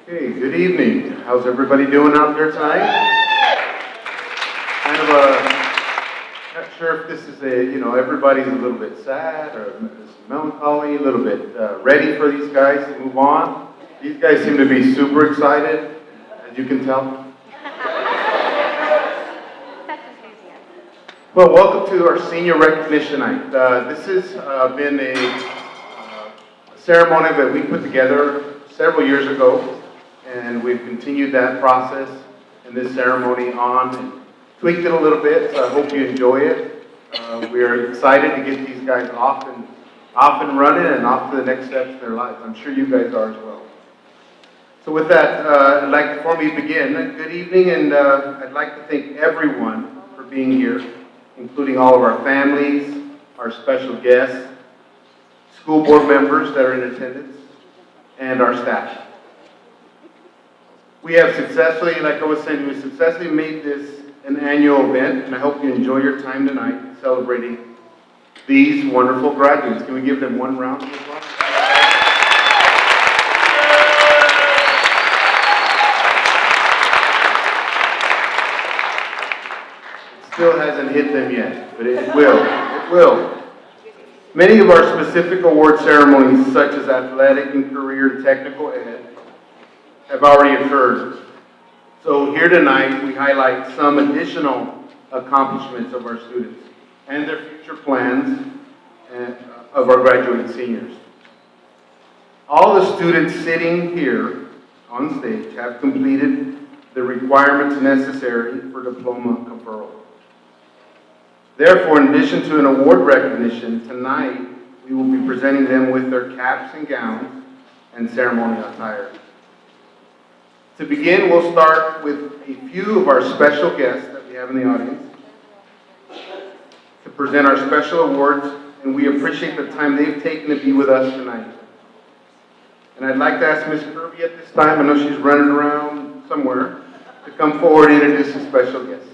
Hey, good evening. How's everybody doing out there tonight? Kind of not sure if this is everybody's a little bit sad or melancholy, a little bit ready for these guys to move on. These guys seem to be super excited, as you can tell. Well, welcome to our senior recognition night. This has been a ceremony that we put together several years ago. And we've continued that process and this ceremony on and tweaked it a little bit, so I hope you enjoy it. We are excited to get these guys off and running and off to the next steps in their lives. I'm sure you guys are as well. So with that, I'd like, before we begin, good evening, and I'd like to thank everyone for being here, including all of our families, our special guests, school board members that are in attendance, and our staff. We have successfully, like I was saying, we successfully made this an annual event, and I hope you enjoy your time tonight celebrating these wonderful graduates. Can we give them one round of applause? It still hasn't hit them yet, but it will. It will. Many of our specific award ceremonies, such as athletic and career and technical ed, have already occurred. So here tonight, we highlight some additional accomplishments of our students and their future plans of our graduating seniors. All the students sitting here on stage have completed the requirements necessary for diploma conferral. Therefore, in addition to an award recognition, tonight we will be presenting them with their caps and gowns and ceremonial attire. To begin, we'll start with a few of our special guests that we have in the audience to present our special awards, and we appreciate the time they've taken to be with us tonight. And I'd like to ask Ms. Kirby at this time, I know she's running around somewhere, to come forward and introduce a special guest.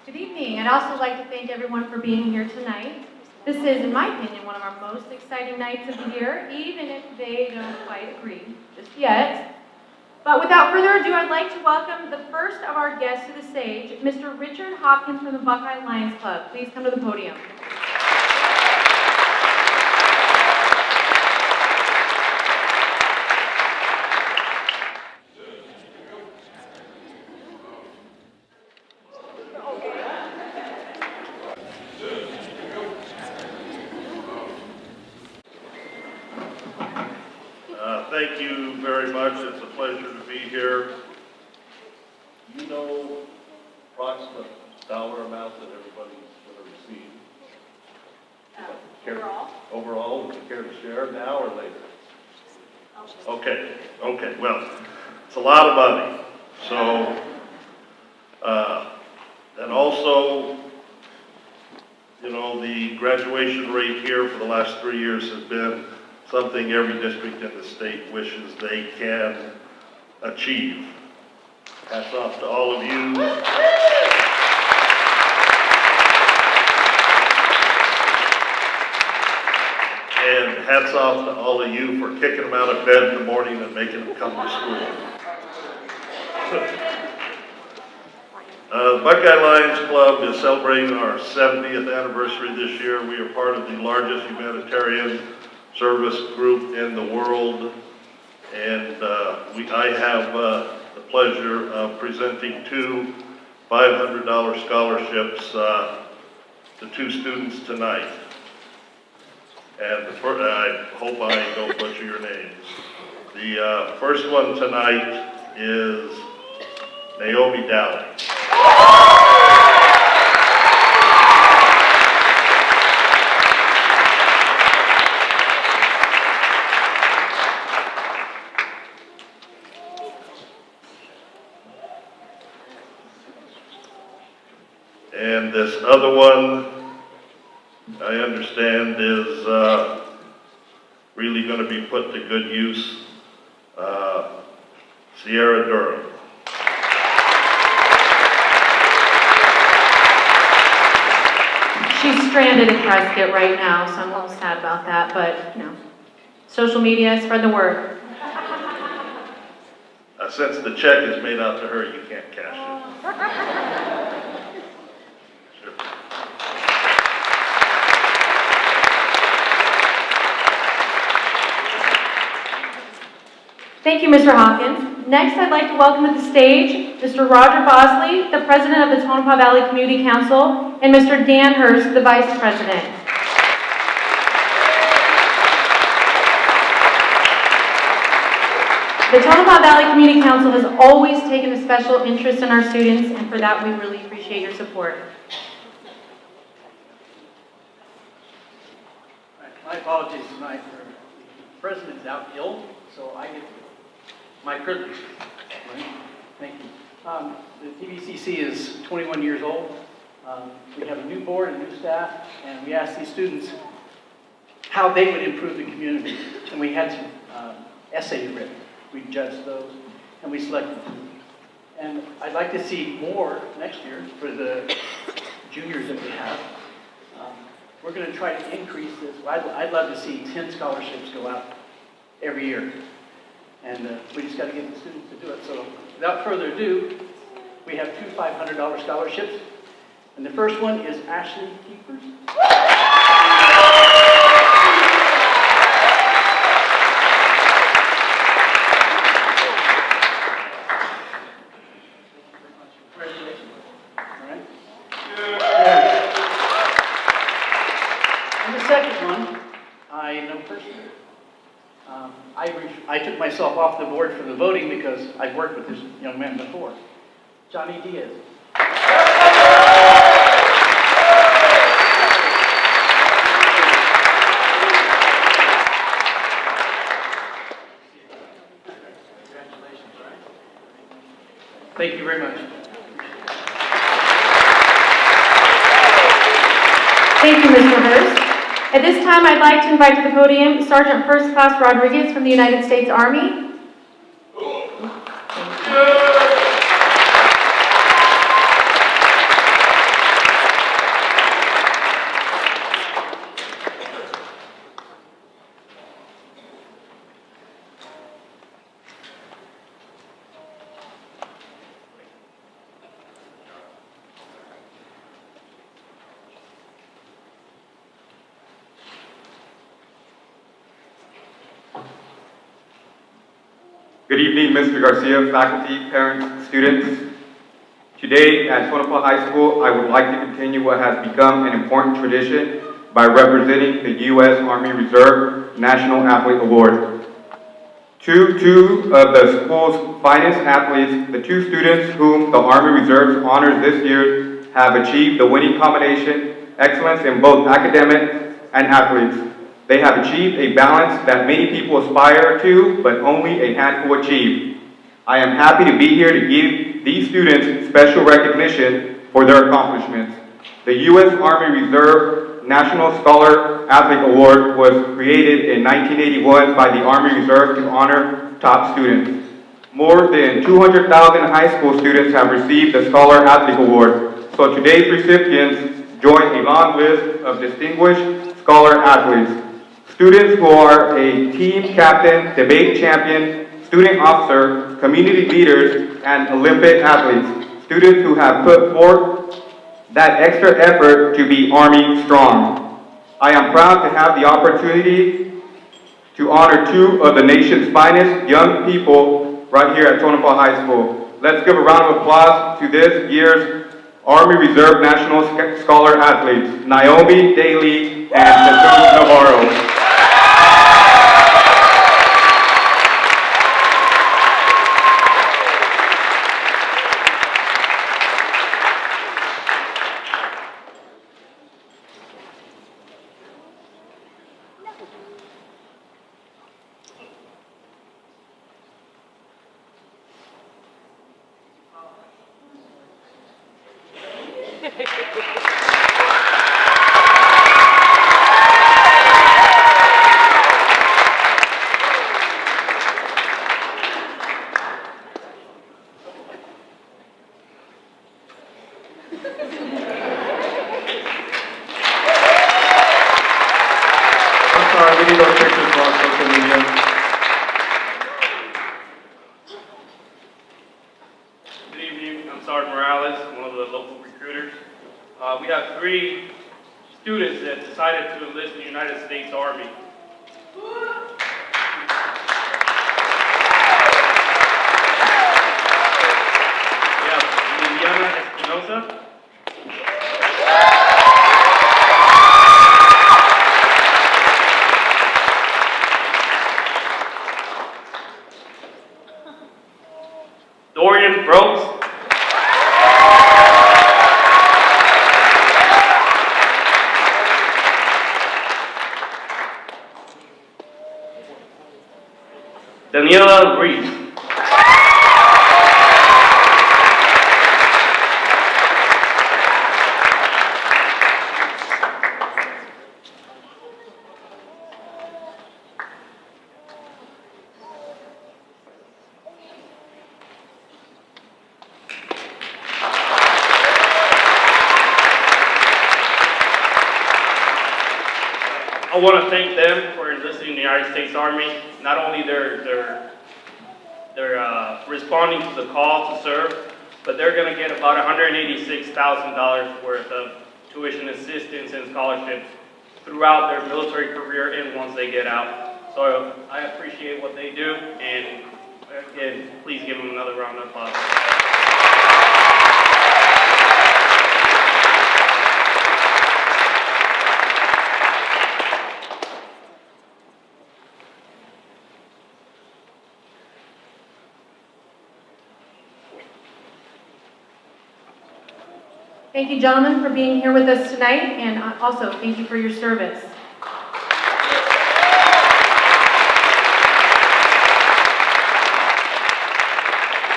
Good evening. I'd also like to thank everyone for being here tonight. This is, in my opinion, one of our most exciting nights of the year, even if they don't quite agree just yet. But without further ado, I'd like to welcome the first of our guests to the stage, Mr. Richard Hopkins from the Buckeye Lions Club. Please come to the podium. Thank you very much. It's a pleasure to be here. You know approximate dollar amount that everybody's going to receive? Overall? Overall, would you care to share now or later? Okay. Well, it's a lot of money. So, and also, you know, the graduation rate here for the last 3 years has been something every district in the state wishes they can achieve. Hats off to all of you. And hats off to all of you for kicking them out of bed in the morning and making them come to school. Buckeye Lions Club is celebrating our 70th anniversary this year. We are part of the largest humanitarian service group in the world, and I have the pleasure of presenting two $500 scholarships to two students tonight. And I hope I don't butcher your names. The first one tonight is Naomi Dowling. And this other one, I understand, is really going to be put to good use. Sierra Durham. She's stranded in Prescott right now, so I'm a little sad about that, but, you know, social media, spread the word. Since the check is made out to her, you can't cash it. Sure. Thank you, Mr. Hawkins. Next, I'd like to welcome to the stage Mr. Roger Bosley, the President of the Tonopah Valley Community Council, and Mr. Dan Hurst, the Vice President. The Tonopah Valley Community Council has always taken a special interest in our students, and for that we really appreciate your support. My apologies tonight. The president's out ill, so I get my privilege. Right? Thank you. The TVCC is 21 years old. We have a new board and new staff, and we asked these students how they would improve the community. And we had some essays written. We judged those, and we selected them. And I'd like to see more next year for the juniors that we have. We're going to try to increase this. I'd love to see 10 scholarships go out every year. And we just got to get the students to do it. So without further ado, we have two $500 scholarships. And the first one is Ashley Keepers. Congratulations. All right. And the second one, I know personally. I took myself off the board for the voting because I've worked with this young man before. Johnny Diaz. Congratulations, right? Thank you very much. Thank you, Mr. Hurst. At this time, I'd like to invite to the podium Sergeant First Class Rodriguez from the United States Army. Good evening, Mr. Garcia, faculty, parents, students. Today at Tonopah High School, I would like to continue what has become an important tradition by representing the U.S. Army Reserve National Athlete Award. Two of the school's finest athletes, the two students whom the Army Reserve honors this year, have achieved the winning combination, excellence in both academics and athletes. They have achieved a balance that many people aspire to, but only a handful achieve. I am happy to be here to give these students special recognition for their accomplishments. The U.S. Army Reserve National Scholar Athlete Award was created in 1981 by the Army Reserve to honor top students. More than 200,000 high school students have received the Scholar Athlete Award, so today's recipients join a long list of distinguished scholar athletes. Students who are a team captain, debate champion, student officer, community leaders, and Olympic athletes. Students who have put forth that extra effort to be Army strong. I am proud to have the opportunity to honor two of the nation's finest young people right here at Tonopah High School. Let's give a round of applause to this year's Army Reserve National Scholar athletes, Naomi Daly and Jesus Navarro. I'm sorry, we need those pictures for our social media. Good evening, I'm Sergeant Morales, one of the local recruiters. We have 3 students that decided to enlist in the United States Army. We have Liliana Espinosa, Dorian Brooks, Daniela Reese. I want to thank them for enlisting in the United States Army. Not only they're responding to the call to serve, but they're going to get about $186,000 worth of tuition assistance and scholarships throughout their military career and once they get out. So I appreciate what they do, and again, please give them another round of applause. Thank you, gentlemen, for being here with us tonight, and also thank you for your service.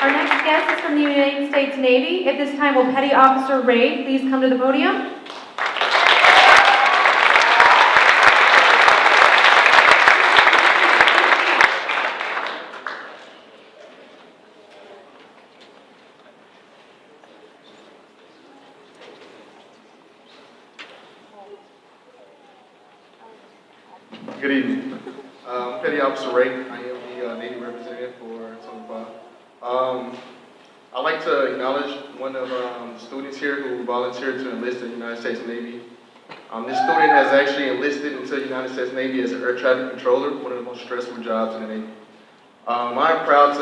Our next guest is from the United States Navy. At this time, will Petty Officer Ray please come to the podium? Good evening. Petty Officer Ray. I am the Navy representative for Tonopah. I'd like to acknowledge one of the students here who volunteered to enlist in the United States Navy. This student has actually enlisted into the United States Navy as an air traffic controller, one of the most stressful jobs in the Navy. I'm proud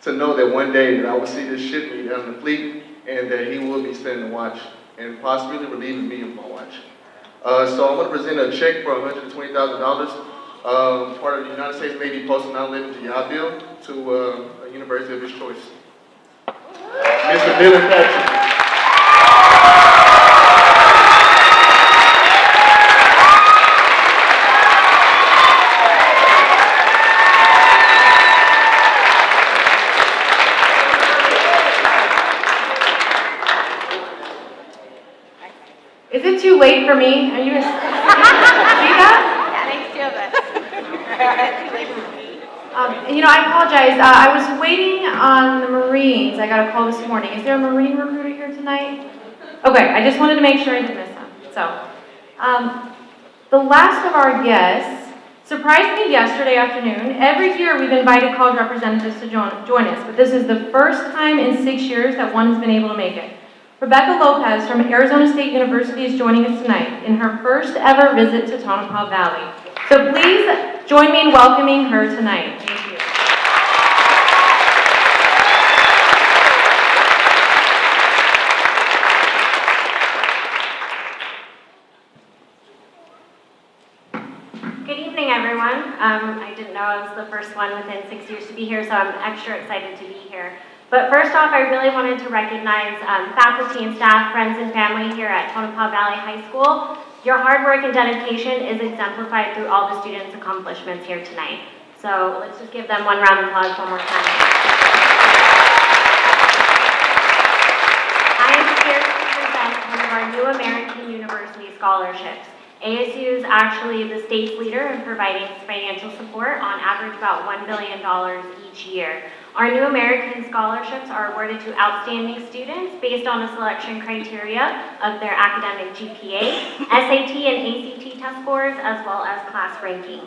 to know that one day that I will see this ship meet out in the fleet and that he will be spending the watch and possibly relieving me of my watch. So I'm going to present a check for $120,000, part of the United States Navy Postal 911 GI Bill to a university of his choice. Mr. Dylan Patrick. Is it too late for me? Are you see that? Yeah, thanks to us. I apologize. I was waiting on the Marines. I got a call this morning. Is there a Marine recruiter here tonight? Okay, I just wanted to make sure I didn't miss them. So, the last of our guests surprised me yesterday afternoon. Every year we've invited college representatives to join us, but this is the first time in 6 years that one has been able to make it. Rebecca Lopez from Arizona State University is joining us tonight in her first ever visit to Tonopah Valley. So please join me in welcoming her tonight. Thank you. Good evening, everyone. I didn't know I was the first one within 6 years to be here, so I'm extra excited to be here. But first off, I really wanted to recognize faculty and staff, friends and family here at Tonopah Valley High School. Your hard work and dedication is exemplified through all the students' accomplishments here tonight. So let's just give them one round of applause one more time. I am here to present one of our new American University scholarships. ASU is actually the state's leader in providing financial support, on average about $1 billion each year. Our New American Scholarships are awarded to outstanding students based on a selection criteria of their academic GPA, SAT and ACT test scores, as well as class ranking.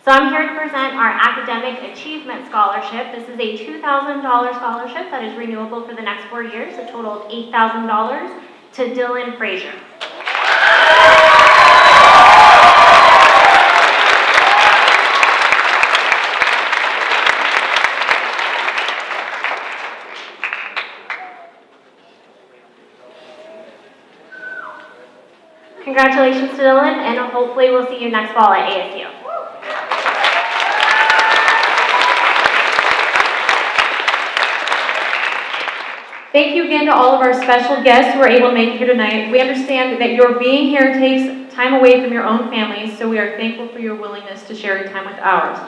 So I'm here to present our Academic Achievement Scholarship. This is a $2,000 scholarship that is renewable for the next 4 years, a total of $8,000 to Dylan Frazier. Congratulations to Dylan, and hopefully we'll see you next fall at ASU. Thank you again to all of our special guests who are able to make it here tonight. We understand that your being here takes time away from your own families, so we are thankful for your willingness to share your time with ours.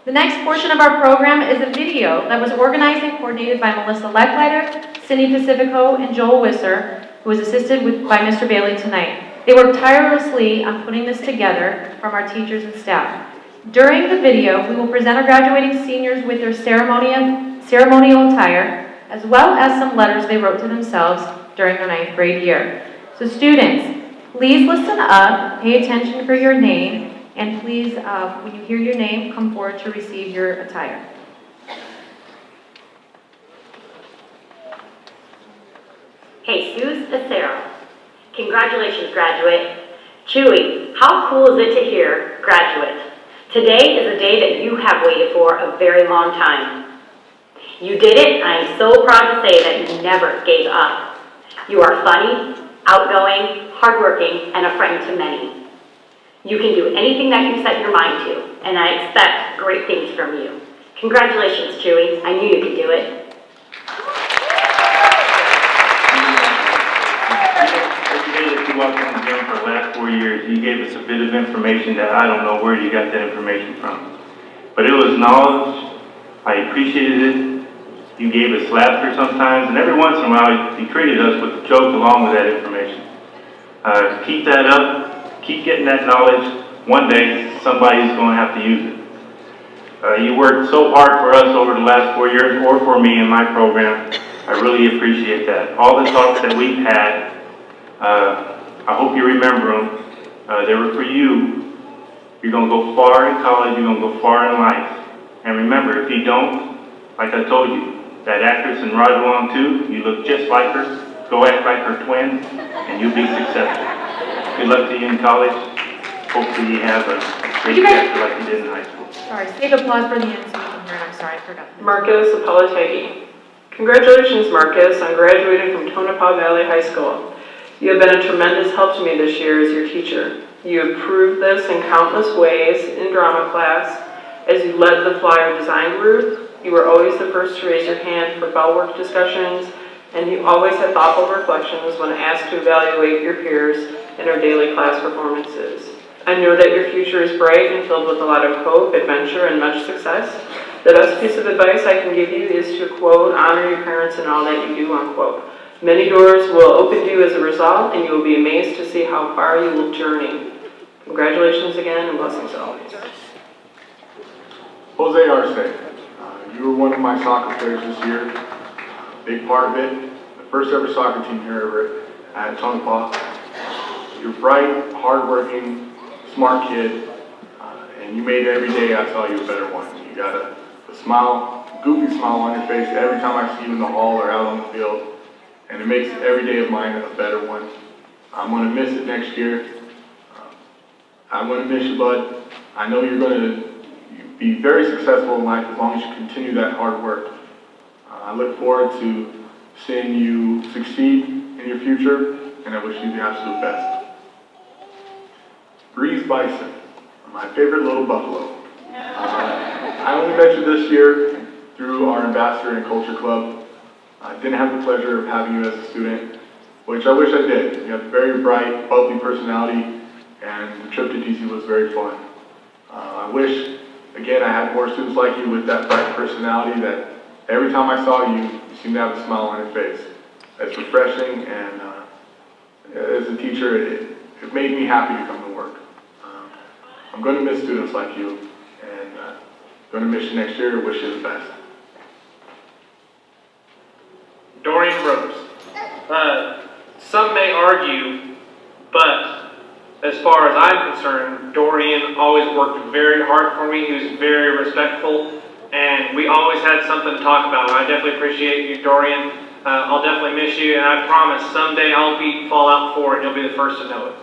The next portion of our program is a video that was organized and coordinated by Melissa Leckleiter, Cindy Pacifico, and Joel Wisser, who was assisted by Mr. Bailey tonight. They worked tirelessly on putting this together from our teachers and staff. During the video, we will present our graduating seniors with their ceremonial attire, as well as some letters they wrote to themselves during their 9th grade year. So students, please listen up, pay attention for your name, and please, when you hear your name, come forward to receive your attire. Jesus Acero. Congratulations, graduate. Chewy, how cool is it to hear, graduate? Today is a day that you have waited for a very long time. You did it, and I'm so proud to say that you never gave up. You are funny, outgoing, hardworking, and a friend to many. You can do anything that you set your mind to, and I expect great things from you. Congratulations, Chewy. I knew you could do it. That you walked in the gym for the last 4 years, you gave us a bit of information that I don't know where you got that information from. But it was knowledge. I appreciated it. You gave us laughter sometimes, and every once in a while you treated us with a joke along with that information. Keep that up. Keep getting that knowledge. One day, somebody's going to have to use it. You worked so hard for us over the last 4 years, or for me in my program. I really appreciate that. All the talks that we've had, I hope you remember them. They were for you. You're going to go far in college. You're going to go far in life. And remember, if you don't, like I told you, that actress in Ride Along 2, you look just like her. Go act like her twin, and you'll be successful. Good luck to you in college. Hopefully you have a great chapter like you did in high school. Sorry, save applause for the end so we can hear it. I'm sorry, I forgot. Marcus Apollotegi. Congratulations, Marcus, on graduating from Tonopah Valley High School. You have been a tremendous help to me this year as your teacher. You have proved this in countless ways in drama class. As you led the flyer design group, you were always the first to raise your hand for bell work discussions, and you always had thoughtful reflections when asked to evaluate your peers in our daily class performances. I know that your future is bright and filled with a lot of hope, adventure, and much success. The best piece of advice I can give you is to, quote, honor your parents in all that you do, unquote. Many doors will open to you as a result, and you will be amazed to see how far you will journey. Congratulations again, and blessings always. Jose Arce, you were one of my soccer players this year. Big part of it, the first ever soccer team here ever at Tonopah. You're bright, hardworking, smart kid, and you made every day I saw you a better one. You got a smile, goofy smile on your face every time I see you in the hall or out on the field. And it makes every day of mine a better one. I'm going to miss it next year. I'm going to miss you, bud. I know you're going to be very successful in life as long as you continue that hard work. I look forward to seeing you succeed in your future, and I wish you the absolute best. Breeze Bison, my favorite little buffalo. I only met you this year through our Ambassador and Culture Club. I didn't have the pleasure of having you as a student, which I wish I did. You have a very bright, bubbly personality, and the trip to DC was very fun. I wish, again, I had more students like you with that bright personality that every time I saw you, you seemed to have a smile on your face. It's refreshing, and as a teacher, it made me happy to come to work. I'm going to miss students like you, and going to miss you next year. Wish you the best. Some may argue, but as far as I'm concerned, Dorian always worked very hard for me. He was very respectful, and we always had something to talk about. I definitely appreciate you, Dorian. I'll definitely miss you, and I promise someday I'll beat Fallout 4 and you'll be the first to know it.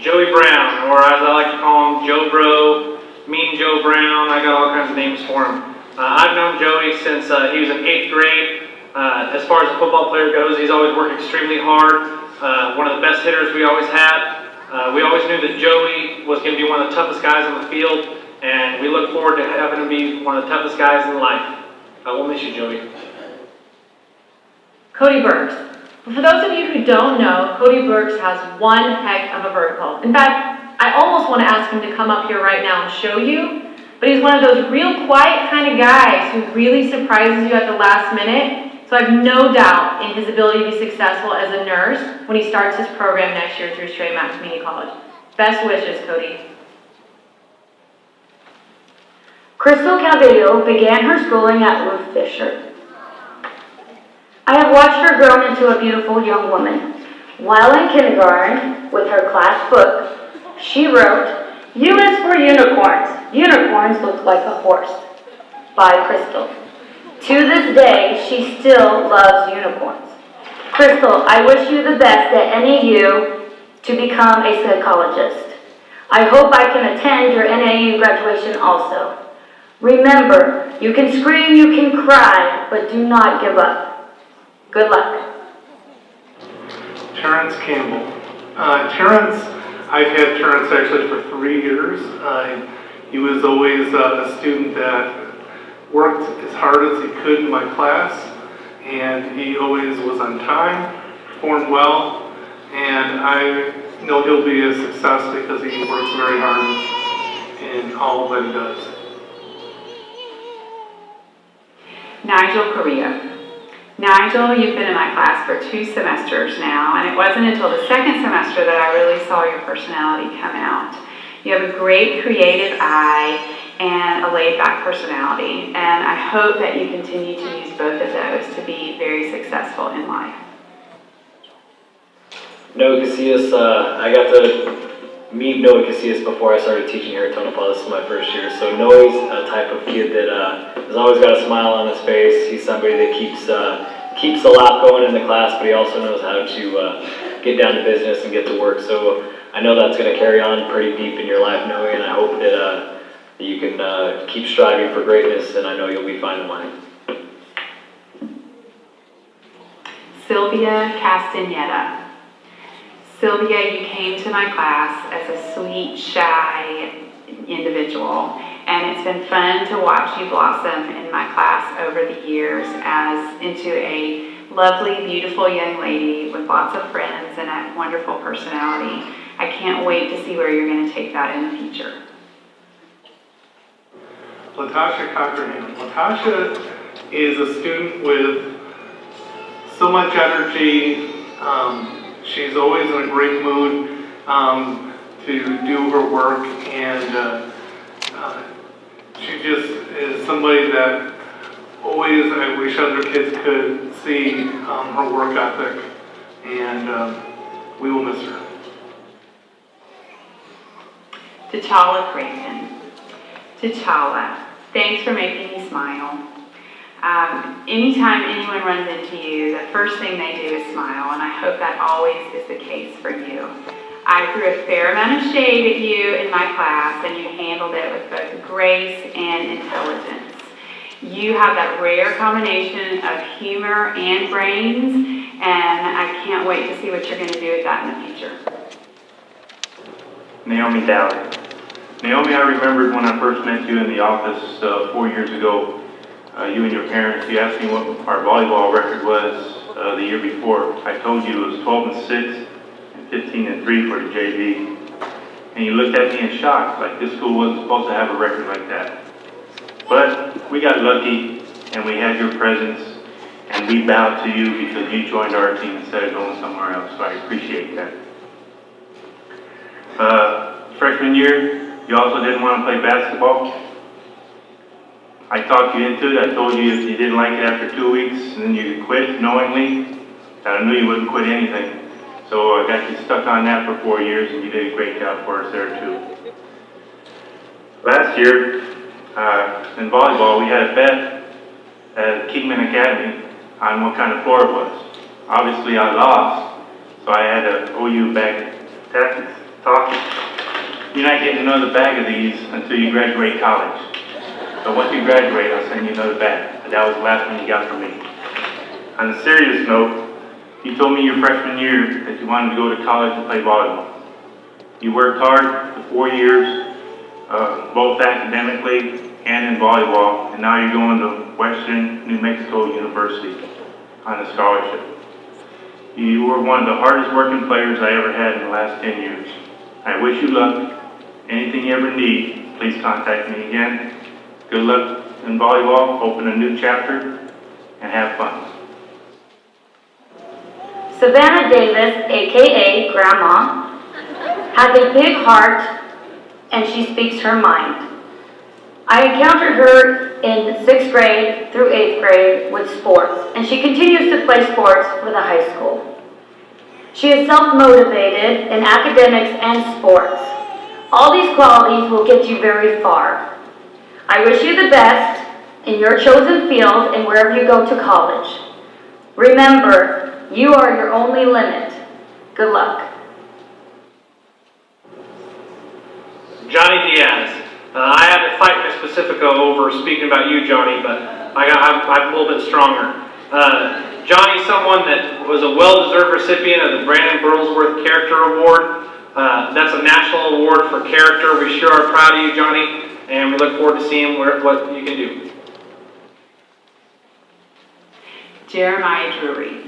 Joey Brown, or as I like to call him, Joe Bro, Mean Joe Brown. I got all kinds of names for him. I've known Joey since he was in 8th grade. As far as a football player goes, he's always worked extremely hard. One of the best hitters we always had. We always knew that Joey was going to be one of the toughest guys on the field, and we look forward to having him be one of the toughest guys in life. We'll miss you, Joey. Cody Burks. For those of you who don't know, Cody Burks has one heck of a vertical. In fact, I almost want to ask him to come up here right now and show you, but he's one of those real quiet kind of guys who really surprises you at the last minute. So I have no doubt in his ability to be successful as a nurse when he starts his program next year through Straight Mountain Community College. Best wishes, Cody. Crystal Calvillo began her schooling at Ruth Fisher. I have watched her grow into a beautiful young woman. While in kindergarten, with her class book, she wrote, "U is for unicorns. Unicorns look like a horse," by Crystal. To this day, she still loves unicorns. Crystal, I wish you the best at NAU to become a psychologist. I hope I can attend your NAU graduation also. Remember, you can scream, you can cry, but do not give up. Good luck. Terrence Campbell. I've had Terrence actually for 3 years. He was always a student that worked as hard as he could in my class, and he always was on time, performed well, and I know he'll be a success because he works very hard in all that he does. Nigel Correa. Nigel, you've been in my class for 2 semesters now, and it wasn't until the 2nd semester that I really saw your personality come out. You have a great creative eye and a laid-back personality, and I hope that you continue to use both of those to be very successful in life. Noah Casillas, I got to meet Noah Casillas before I started teaching here at Tonopah. This is my first year, so Noah's a type of kid that has always got a smile on his face. He's somebody that keeps the laugh going in the class, but he also knows how to get down to business and get to work. So I know that's going to carry on pretty deep in your life, Noah, and I hope that you can keep striving for greatness, and I know you'll be fine in life. Sylvia Castaneda. Sylvia, you came to my class as a sweet, shy individual, and it's been fun to watch you blossom in my class over the years as into a lovely, beautiful young lady with lots of friends and a wonderful personality. I can't wait to see where you're going to take that in the future. Latasha Cockerham. Latasha is a student with so much energy. She's always in a great mood to do her work, and she just is somebody that always, I wish other kids could see her work ethic, and we will miss her. T'Challa Creighton. T'Challa, thanks for making me smile. Anytime anyone runs into you, the first thing they do is smile, and I hope that always is the case for you. I threw a fair amount of shade at you in my class, and you handled it with both grace and intelligence. You have that rare combination of humor and brains, and I can't wait to see what you're going to do with that in the future. Naomi Dowd. Naomi, I remembered when I first met you in the office 4 years ago. You and your parents, you asked me what our volleyball record was the year before. I told you it was 12-6 and 15-3 for the JV. And you looked at me in shock, like this school wasn't supposed to have a record like that. But we got lucky, and we had your presence, and we bowed to you because you joined our team instead of going somewhere else, so I appreciate that. Freshman year, you also didn't want to play basketball. I talked you into it. I told you if you didn't like it after 2 weeks, and then you could quit knowingly, that I knew you wouldn't quit anything. So I got you stuck on that for 4 years, and you did a great job for us there too. Last year, in volleyball, we had a bet at Kingman Academy on what kind of floor it was. Obviously, I lost, so I had to owe you a bag of tactics. You're not getting another bag of these until you graduate college. So once you graduate, I'll send you another bag. But that was the last one you got from me. On a serious note, you told me your freshman year that you wanted to go to college and play volleyball. You worked hard for 4 years, both academically and in volleyball, and now you're going to Western New Mexico University on a scholarship. You were one of the hardest working players I ever had in the last 10 years. I wish you luck. Anything you ever need, please contact me again. Good luck in volleyball, open a new chapter, and have fun. Savannah Davis, aka Grandma, has a big heart and she speaks her mind. I encountered her in 6th grade through 8th grade with sports, and she continues to play sports for the high school. She is self-motivated in academics and sports. All these qualities will get you very far. I wish you the best in your chosen field and wherever you go to college. Remember, you are your only limit. Good luck. Johnny Diaz. I had to fight Miss Pacifico over speaking about you, Johnny, but I'm a little bit stronger. Johnny's someone that was a well-deserved recipient of the Brandon Burlsworth Character Award. That's a national award for character. We sure are proud of you, Johnny, and we look forward to seeing what you can do. Jeremiah Drury.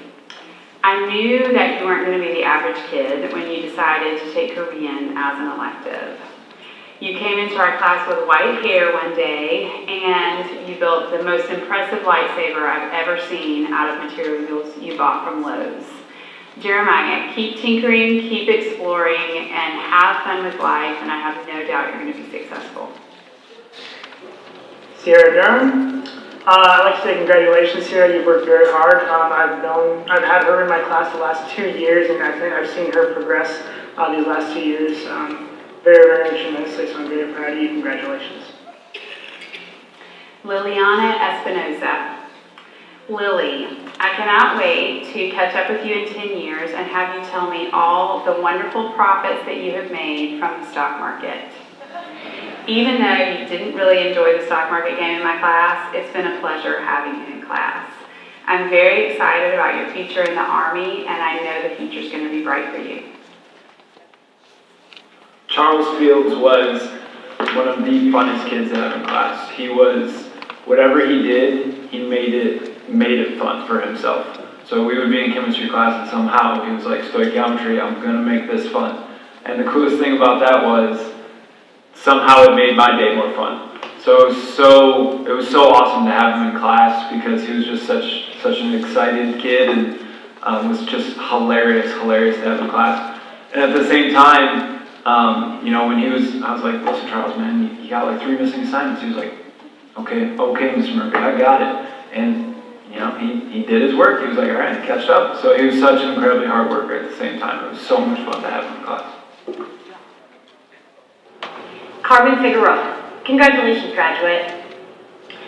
I knew that you weren't going to be the average kid when you decided to take Korean as an elective. You came into our class with white hair one day, and you built the most impressive lightsaber I've ever seen out of materials you bought from Lowe's. Jeremiah, keep tinkering, keep exploring, and have fun with life, and I have no doubt you're going to be successful. Sierra Durham. I'd like to say congratulations, Sierra. You've worked very hard. I've had her in my class the last 2 years, and I think I've seen her progress these last 2 years very, very tremendously, so I'm very proud of you. Congratulations. Liliana Espinoza. Lily, I cannot wait to catch up with you in 10 years and have you tell me all the wonderful profits that you have made from the stock market. Even though you didn't really enjoy the stock market game in my class, it's been a pleasure having you in class. I'm very excited about your future in the Army, and I know the future's going to be bright for you. Charles Fields was one of the funnest kids to have in class. He was, whatever he did, he made it fun for himself. So we would be in chemistry class and somehow he was like, stoichiometry, I'm gonna make this fun. And the coolest thing about that was somehow it made my day more fun. So it was so awesome to have him in class because he was just such an excited kid and was just hilarious to have in class. And at the same time, when I was like, listen, Charles, man, you got like 3 missing assignments. He was like, okay, Mr. Murphy, I got it. And, he did his work. He was like, all right, catch up. So he was such an incredibly hard worker at the same time. It was so much fun to have him in class. Carmen Figueroa. Congratulations, graduate.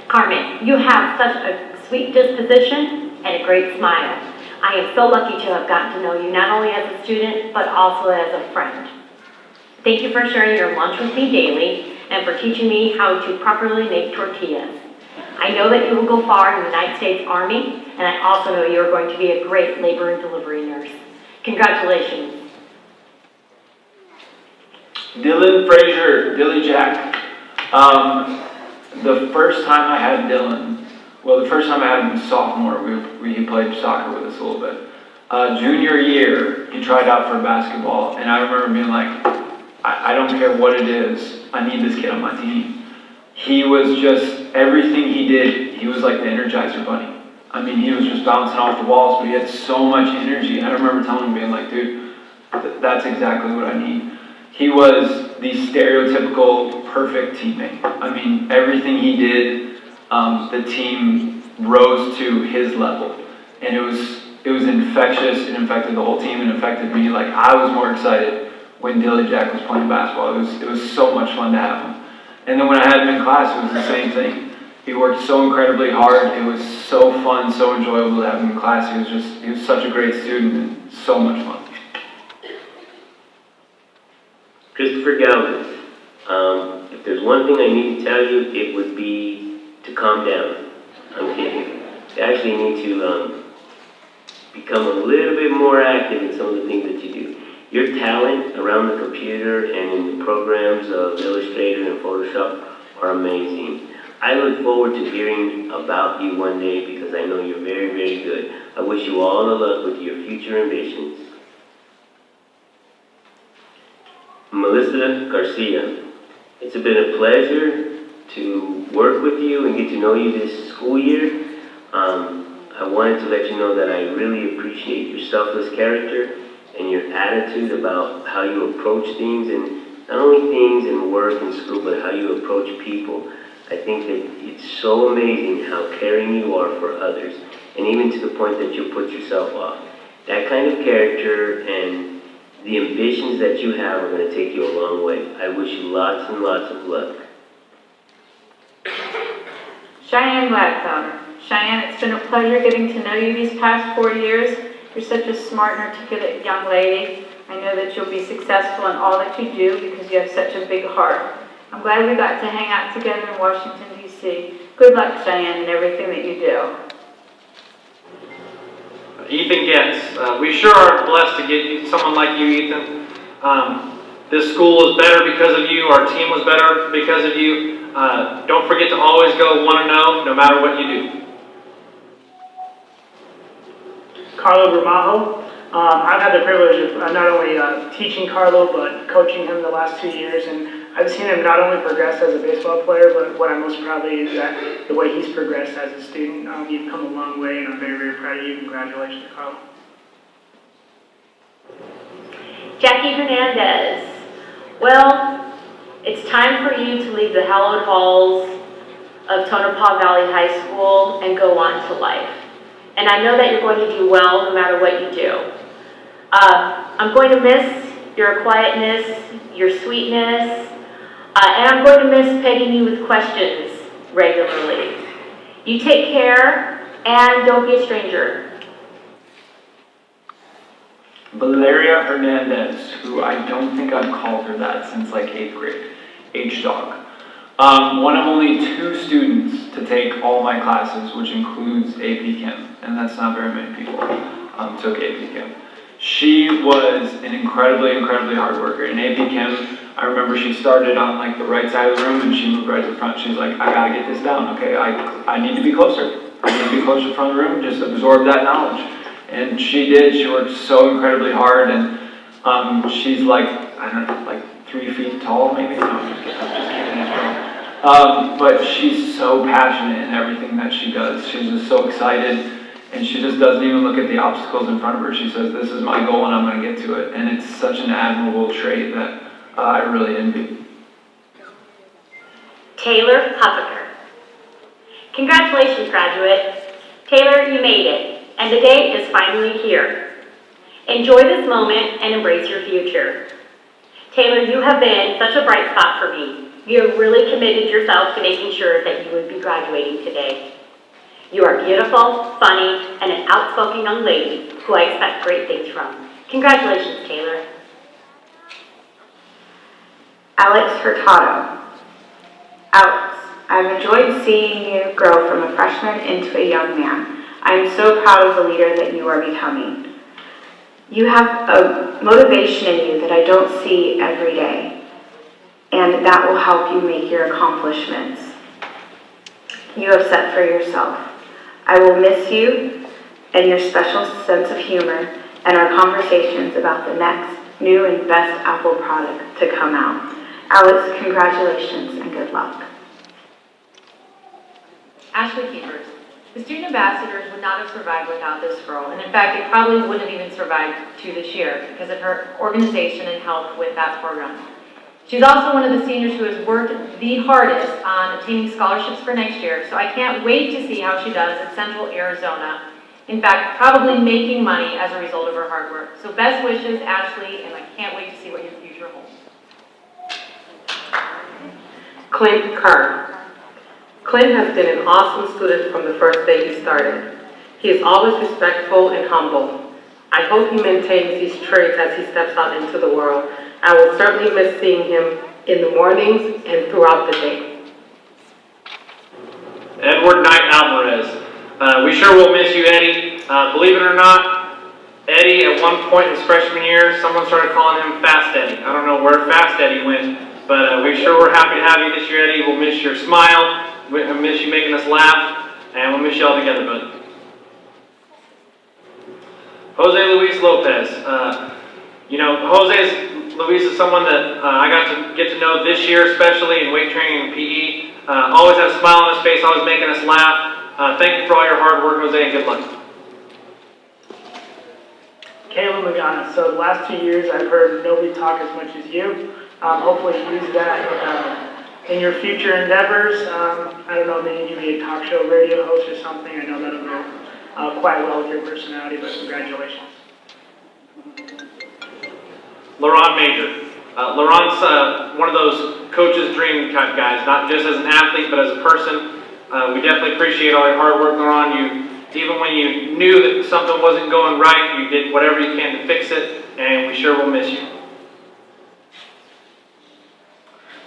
Carmen, you have such a sweet disposition and a great smile. I am so lucky to have gotten to know you not only as a student, but also as a friend. Thank you for sharing your lunch with me daily and for teaching me how to properly make tortillas. I know that you will go far in the United States Army, and I also know you are going to be a great labor and delivery nurse. Congratulations. Dylan Frazier, Dilly Jack. The first time I had him in sophomore, he played soccer with us a little bit. Junior year, he tried out for basketball, and I remember being like, I don't care what it is, I need this kid on my team. He was just, everything he did, he was like the Energizer Bunny. I mean, he was just bouncing off the walls, but he had so much energy, and I remember telling him, being like, dude, that's exactly what I need. He was the stereotypical perfect teammate. I mean, everything he did, the team rose to his level. And it was infectious. It infected the whole team and affected me. Like, I was more excited when Dilly Jack was playing basketball. It was so much fun to have him. And then when I had him in class, it was the same thing. He worked so incredibly hard. It was so fun, so enjoyable to have him in class. He was such a great student and so much fun. Christopher Galvin, if there's one thing I need to tell you, it would be to calm down. I'm kidding. You actually need to become a little bit more active in some of the things that you do. Your talent around the computer and in the programs of Illustrator and Photoshop are amazing. I look forward to hearing about you one day because I know you're very, very good. I wish you all the luck with your future ambitions. Melissa Garcia, it's been a pleasure to work with you and get to know you this school year. I wanted to let you know that I really appreciate your selfless character and your attitude about how you approach things, and not only things in work and school, but how you approach people. I think that it's so amazing how caring you are for others, and even to the point that you put yourself off. That kind of character and the ambitions that you have are going to take you a long way. I wish you lots and lots of luck. Cheyenne Gladfelder. Cheyenne, it's been a pleasure getting to know you these past 4 years. You're such a smart and articulate young lady. I know that you'll be successful in all that you do because you have such a big heart. I'm glad we got to hang out together in Washington, D.C. Good luck, Cheyenne, in everything that you do. Ethan Getz. We sure are blessed to get someone like you, Ethan. This school is better because of you. Our team was better because of you. Don't forget to always go 1-0 no matter what you do. Carlo Gramajo. I've had the privilege of not only teaching Carlo, but coaching him the last 2 years, and I've seen him not only progress as a baseball player, but what I'm most proud of is that the way he's progressed as a student. You've come a long way, and I'm very, very proud of you. Congratulations, Carlo. Jackie Hernandez. Well, it's time for you to leave the hallowed halls of Tonopah Valley High School and go on to life. And I know that you're going to do well no matter what you do. I'm going to miss your quietness, your sweetness, and I'm going to miss pegging you with questions regularly. You take care, and don't be a stranger. Valeria Hernandez, who I don't think I've called her that since like 8th grade, H-Dog. One of only 2 students to take all my classes, which includes AP Chem, and that's not very many people took AP Chem. She was an incredibly, incredibly hard worker. In AP Chem, I remember she started on like the right side of the room and she moved right to the front. She's like, I gotta get this down, okay? I need to be closer. I need to be closer to the front of the room, just absorb that knowledge. And she did. She worked so incredibly hard, and she's like, I don't know, like 3 feet tall, maybe? No, I'm just kidding. But she's so passionate in everything that she does. She's just so excited, and she just doesn't even look at the obstacles in front of her. She says, this is my goal, and I'm going to get to it. And it's such an admirable trait that I really envy. Taylor Huffaker. Congratulations, graduate. Taylor, you made it. And the day is finally here. Enjoy this moment and embrace your future. Taylor, you have been such a bright spot for me. You have really committed yourself to making sure that you would be graduating today. You are beautiful, funny, and an outspoken young lady who I expect great things from. Congratulations, Taylor. Alex Hurtado. Alex, I've enjoyed seeing you grow from a freshman into a young man. I am so proud of the leader that you are becoming. You have a motivation in you that I don't see every day, and that will help you make your accomplishments you have set for yourself. I will miss you and your special sense of humor and our conversations about the next new and best Apple product to come out. Alex, congratulations and good luck. Ashley Keepers. The student ambassadors would not have survived without this girl, and in fact, they probably wouldn't have even survived to this year because of her organization and help with that program. She's also one of the seniors who has worked the hardest on obtaining scholarships for next year, so I can't wait to see how she does at Central Arizona. In fact, probably making money as a result of her hard work. So best wishes, Ashley, and I can't wait to see what your future holds. Clint Carr. Clint has been an awesome student from the first day he started. He is always respectful and humble. I hope he maintains these traits as he steps out into the world. I will certainly miss seeing him in the mornings and throughout the day. Edward Knight Alvarez. We sure will miss you, Eddie. Believe it or not, Eddie, at one point in his freshman year, someone started calling him Fast Eddie. I don't know where Fast Eddie went, but we sure were happy to have you this year, Eddie. We'll miss your smile, we'll miss you making us laugh, and we'll miss you all together, bud. Jose Luis Lopez. Luis is someone that I got to get to know this year, especially in weight training and PE. Always had a smile on his face, always making us laugh. Thank you for all your hard work, Jose, and good luck. Kayla Magana. So the last 2 years, I've heard nobody talk as much as you. Hopefully you use that in your future endeavors. I don't know, maybe you be a talk show radio host or something. I know that'll go quite well with your personality, but congratulations. Laurent Major. Laurent's one of those coach's dream type guys, not just as an athlete, but as a person. We definitely appreciate all your hard work, Laurent. Even when you knew that something wasn't going right, you did whatever you can to fix it, and we sure will miss you.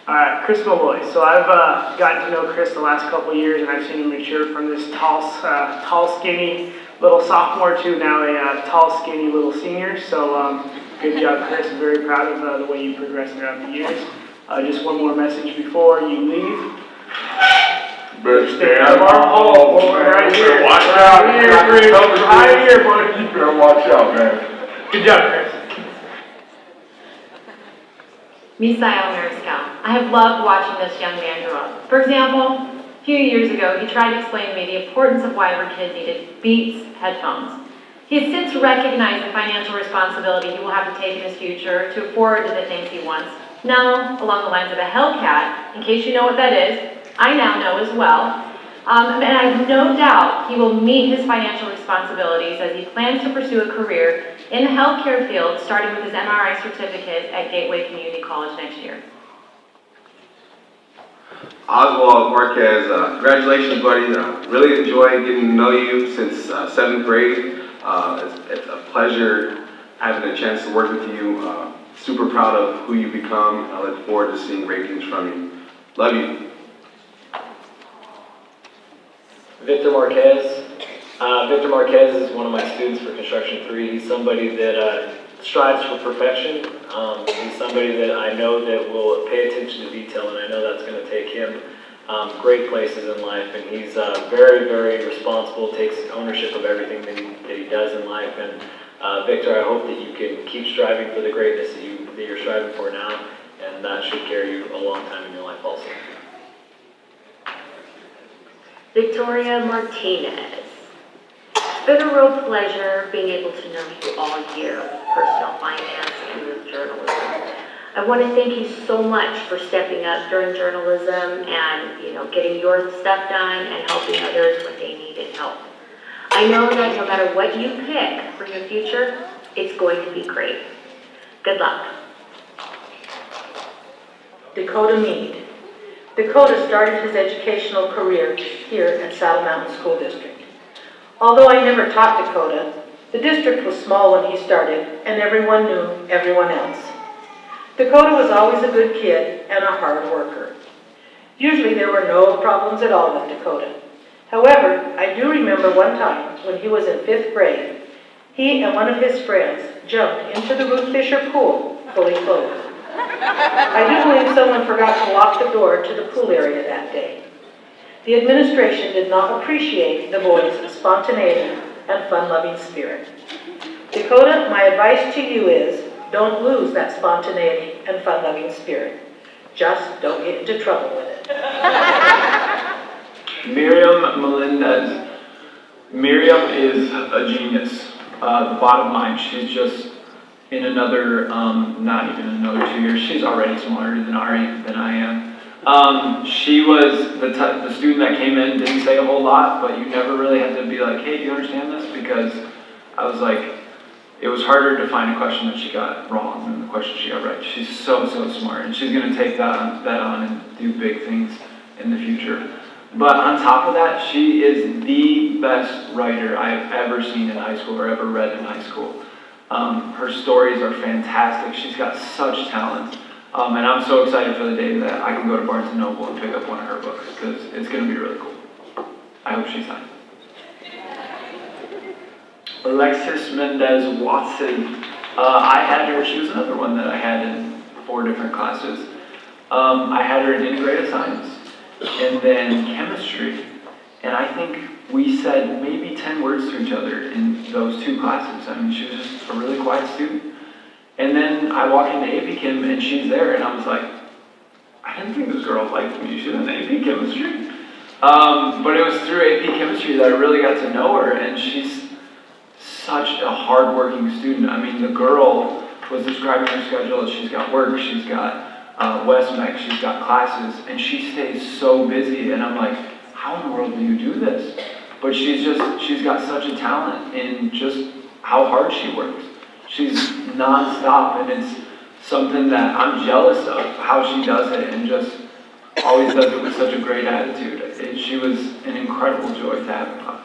All right, Chris Malloy. So I've gotten to know Chris the last couple of years, and I've seen him mature from this tall, skinny little sophomore to now a tall, skinny little senior. So good job, Chris. I'm very proud of the way you progressed throughout the years. Just one more message before you leave. Better stay out of our hall, boy, right here. Watch out. Right here, buddy. You better watch out, man. Good job, Chris. Misael Mariscal. I have loved watching this young man grow up. For example, a few years ago, he tried to explain to me the importance of why every kid needed Beats headphones. He has since recognized the financial responsibility he will have to take in his future to afford the things he wants. Now, along the lines of a Hellcat, in case you know what that is, I now know as well. And I have no doubt he will meet his financial responsibilities as he plans to pursue a career in the healthcare field, starting with his MRI certificate at Gateway Community College next year. Oswald Marquez, congratulations, buddy. Really enjoyed getting to know you since 7th grade. It's a pleasure having a chance to work with you. Super proud of who you've become. I look forward to seeing great things from you. Love you. Victor Marquez. Victor Marquez is one of my students for Construction 3. He's somebody that strives for perfection. He's somebody that I know that will pay attention to detail, and I know that's going to take him great places in life. And he's very, very responsible, takes ownership of everything that he does in life. And Victor, I hope that you can keep striving for the greatness that you're striving for now, and that should carry you a long time in your life also. Victoria Martinez. It's been a real pleasure being able to know you all year, personal finance and with journalism. I want to thank you so much for stepping up during journalism and, getting your stuff done and helping others when they needed help. I know that no matter what you pick for your future, it's going to be great. Good luck. Dakota Mead. Dakota started his educational career here at Saddle Mountain School District. Although I never taught Dakota, the district was small when he started and everyone knew everyone else. Dakota was always a good kid and a hard worker. Usually there were no problems at all with Dakota. However, I do remember one time when he was in 5th grade, he and one of his friends jumped into the Ruth Fisher pool fully clothed. I do believe someone forgot to lock the door to the pool area that day. The administration did not appreciate the boys' spontaneity and fun-loving spirit. Dakota, my advice to you is, don't lose that spontaneity and fun-loving spirit. Just don't get into trouble with it. Miriam Melendez. Miriam is a genius. The bottom line, she's just in another, not even another 2 years, she's already smarter than I am. She was the student that came in, didn't say a whole lot, but you never really had to be like, hey, do you understand this? Because I was like, it was harder to find a question that she got wrong than the question she got right. She's so smart, and she's going to take that on and do big things in the future. But on top of that, she is the best writer I've ever seen in high school or ever read in high school. Her stories are fantastic. She's got such talent. And I'm so excited for the day that I can go to Barnes & Noble and pick up one of her books, because it's going to be really cool. I hope she's signed. Alexis Mendez Watson. I had her, she was another one that I had in 4 different classes. I had her in integrated science and then chemistry. And I think we said maybe 10 words to each other in those 2 classes. I mean, she was just a really quiet student. And then I walk into AP Chem and she's there, and I was like, I didn't think this girl liked me. She was in AP Chemistry. But it was through AP Chemistry that I really got to know her, and she's such a hardworking student. I mean, the girl was describing her schedule as she's got work, she's got Westmec, she's got classes, and she stays so busy, and I'm like, how in the world do you do this? But she's got such a talent in just how hard she works. She's non-stop, and it's something that I'm jealous of, how she does it, and just always does it with such a great attitude. She was an incredible joy to have in class.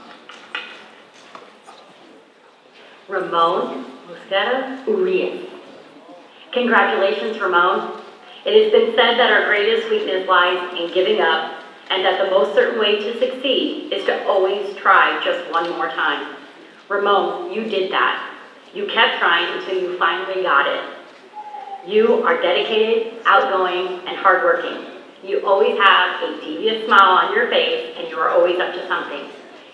Ramon Mosqueda Urias. Congratulations, Ramon. It has been said that our greatest weakness lies in giving up, and that the most certain way to succeed is to always try just one more time. Ramon, you did that. You kept trying until you finally got it. You are dedicated, outgoing, and hardworking. You always have a devious smile on your face, and you are always up to something.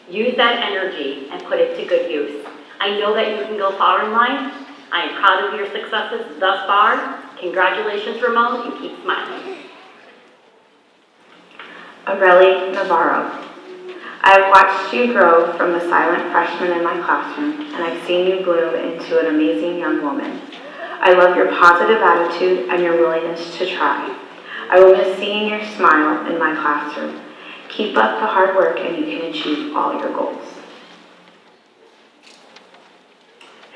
Use that energy and put it to good use. I know that you can go far in life. I am proud of your successes thus far. Congratulations, Ramon, and keep smiling. Aureli Navarro. I've watched you grow from the silent freshman in my classroom, and I've seen you bloom into an amazing young woman. I love your positive attitude and your willingness to try. I will miss seeing your smile in my classroom. Keep up the hard work and you can achieve all your goals.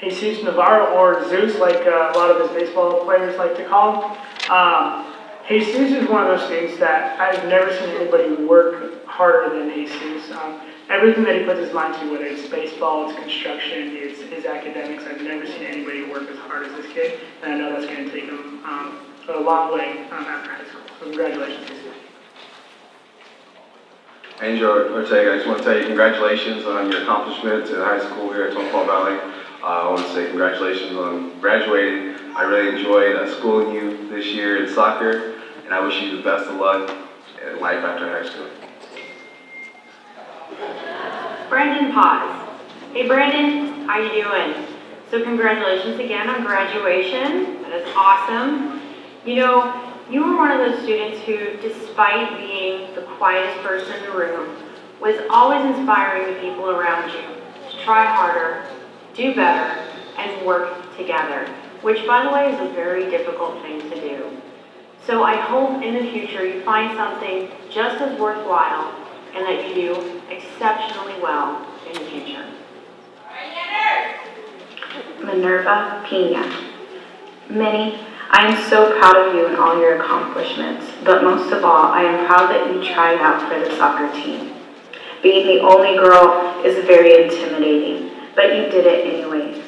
Jesus Navarro, or Zeus, like a lot of his baseball players like to call him. Jesus is one of those students that I've never seen anybody work harder than Jesus. Everything that he puts his mind to, whether it's baseball, it's construction, it's his academics, I've never seen anybody work as hard as this kid, and I know that's going to take him a long way after high school. So congratulations, Jesus. Angel Ortega, I just want to tell you congratulations on your accomplishments in high school here at Tonopah Valley. I want to say congratulations on graduating. I really enjoyed schooling you this year in soccer, and I wish you the best of luck in life after high school. Brandon Paz. Hey Brandon, how you doing? So congratulations again on graduation. That is awesome. You know, you were one of those students who, despite being the quietest person in the room, was always inspiring the people around you to try harder, do better, and work together, which, by the way, is a very difficult thing to do. So I hope in the future you find something just as worthwhile and that you do exceptionally well in the future. Minerva Pena. Minnie, I am so proud of you and all your accomplishments, but most of all, I am proud that you tried out for the soccer team. Being the only girl is very intimidating, but you did it anyways.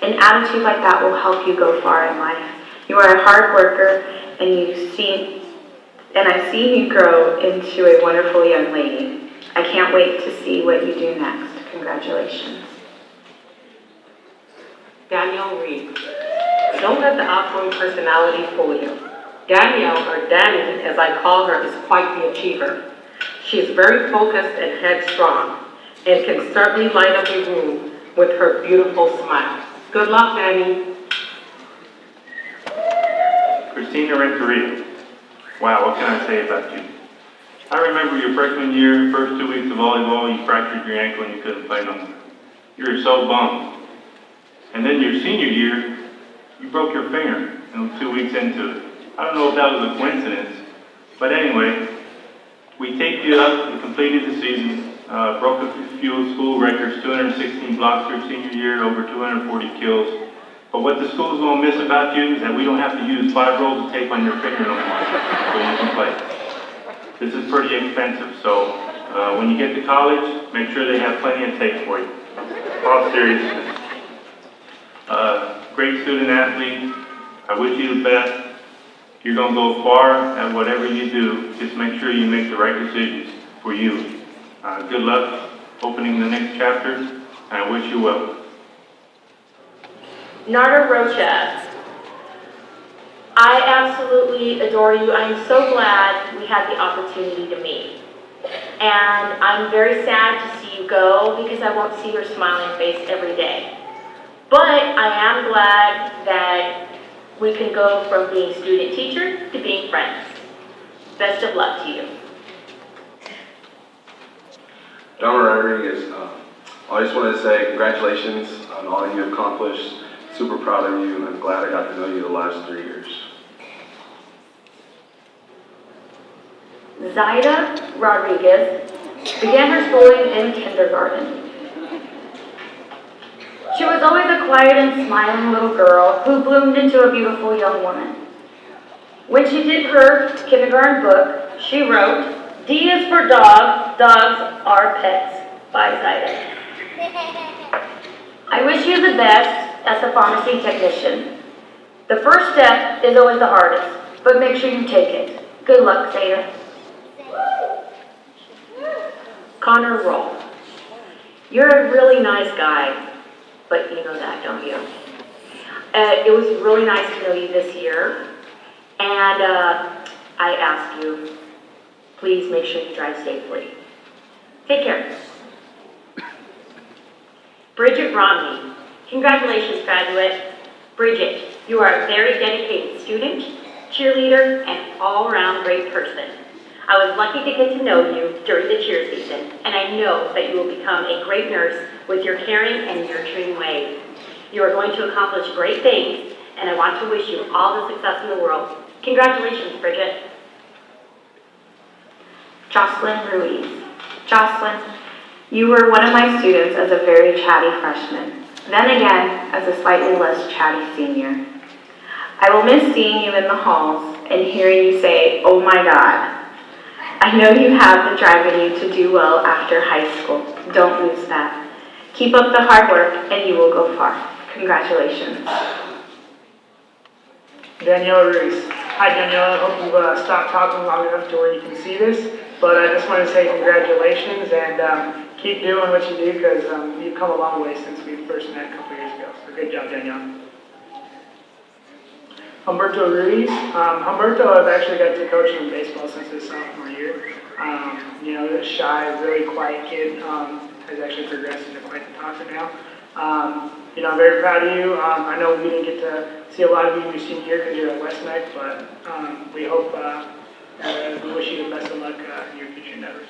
An attitude like that will help you go far in life. You are a hard worker, and I've seen you grow into a wonderful young lady. I can't wait to see what you do next. Congratulations. Danielle Reed. Don't let the outgoing personality fool you. Danielle, or Danny as I call her, is quite the achiever. She is very focused and headstrong, and can certainly light up a room with her beautiful smile. Good luck, Danny. Christina Renteria. Wow, what can I say about you? I remember your freshman year, first 2 weeks of volleyball, you fractured your ankle and you couldn't play no more. You were so bummed. And then your senior year, you broke your finger 2 weeks into it. I don't know if that was a coincidence, but anyway, we taped you up, you completed the season, broke a few school records, 216 blocks your senior year, over 240 kills. But what the school's gonna miss about you is that we don't have to use 5 rolls of tape on your finger no more, so you can play. This is pretty expensive, so when you get to college, make sure they have plenty of tape for you. All seriousness. Great student athlete. I wish you the best. You're gonna go far at whatever you do. Just make sure you make the right decisions for you. Good luck opening the next chapter, and I wish you well. Narda Rocha, I absolutely adore you. I am so glad we had the opportunity to meet. And I'm very sad to see you go because I won't see your smiling face every day. But I am glad that we can go from being student-teacher to being friends. Best of luck to you. Don Rodriguez, I just wanted to say congratulations on all you accomplished. Super proud of you, and I'm glad I got to know you the last 3 years. Zaida Rodriguez began her schooling in kindergarten. She was always a quiet and smiling little girl who bloomed into a beautiful young woman. When she did her kindergarten book, she wrote, D is for dog, dogs are pets, by Zaida. I wish you the best as the pharmacy technician. The first step is always the hardest, but make sure you take it. Good luck, Zaida. Connor Roll. You're a really nice guy, but you know that, don't you? It was really nice to know you this year, and I ask you, please make sure you drive safely. Take care. Bridget Romney. Congratulations, graduate. Bridget, you are a very dedicated student, cheerleader, and all-around great person. I was lucky to get to know you during the cheer season, and I know that you will become a great nurse with your caring and nurturing ways. You are going to accomplish great things, and I want to wish you all the success in the world. Congratulations, Bridget. Jocelyn Ruiz. Jocelyn, you were one of my students as a very chatty freshman, then again as a slightly less chatty senior. I will miss seeing you in the halls and hearing you say, oh my God. I know you have the drive in you to do well after high school. Don't lose that. Keep up the hard work and you will go far. Congratulations. Danielle Ruiz. Hi Danielle, I hope you've stopped talking long enough to where you can see this, but I just want to say congratulations and keep doing what you do because you've come a long way since we first met a couple years ago. So good job, Danielle. Humberto Ruiz. Humberto, I've actually got to coach him in baseball since his sophomore year. You know, a shy, really quiet kid has actually progressed into quite the talker now. You know, I'm very proud of you. I know we didn't get to see a lot of you in your senior year because you're at West Neck, but we hope, we wish you the best of luck in your future endeavors.